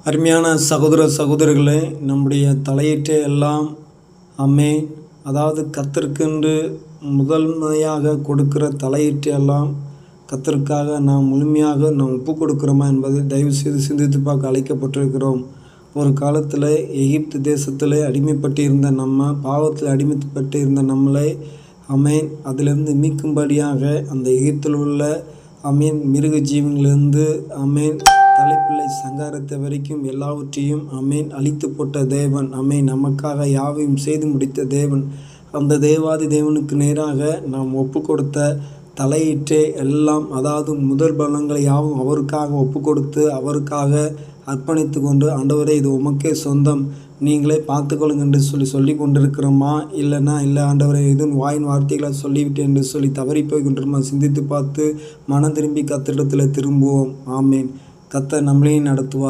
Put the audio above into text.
அருமையான சகோதர சகோதரிகளே, நம்முடைய தலையீட்டை எல்லாம் ஆமென். அதாவது கர்த்தருக்கென்று முதன்மையாக கொடுக்கிற தலையீட்டை எல்லாம் கர்த்தருக்காக நாம் முழுமையாக ஒப்புக் கொடுக்கிறோமா என்பதை தயவுசெய்து சிந்தித்து பார்க்க அழைக்கப்பட்டிருக்கிறோம். ஒரு காலத்தில் எகிப்து தேசத்தில் அடிமைப்பட்டு இருந்த பாவத்தில் அடிமைப்பட்டு இருந்த நம்மளை ஆமென் அதிலிருந்து மீட்கும்படியாக அந்த எகிப்தில் உள்ள ஆமென் மிருக ஜீவன்களிலிருந்து ஆமென் தலைப்பிள்ளை சங்காரத்தை வரைக்கும் எல்லாவற்றையும் ஆமென் அழித்து போட்ட தேவன் ஆமென் நமக்காக யாவையும் செய்து முடித்த தேவன். அந்த தேவாதி தேவனுக்கு நேராக நாம் ஒப்பு கொடுத்த தலையீட்டை எல்லாம், அதாவது முதல் பலன்களை யாவும் அவருக்காக ஒப்பு கொடுத்து அவருக்காக அர்ப்பணித்து கொண்டு, ஆண்டவரே இது உமக்கே சொந்தம், நீங்களே பார்த்துக்கொள்ளுங்க என்று சொல்லி கொண்டிருக்கிறோமா? இல்லை ஆண்டவரே எதுவும் வாயின் வார்த்தைகளை சொல்லிவிட்டேன் என்று சொல்லி தவறி போய் கொண்டிருமா? சிந்தித்து பார்த்து மனம் திரும்பி கர்த்தரிடத்தில் திரும்புவோம். ஆமேன். கர்த்தர் நம்மளையும் நடத்துவார்.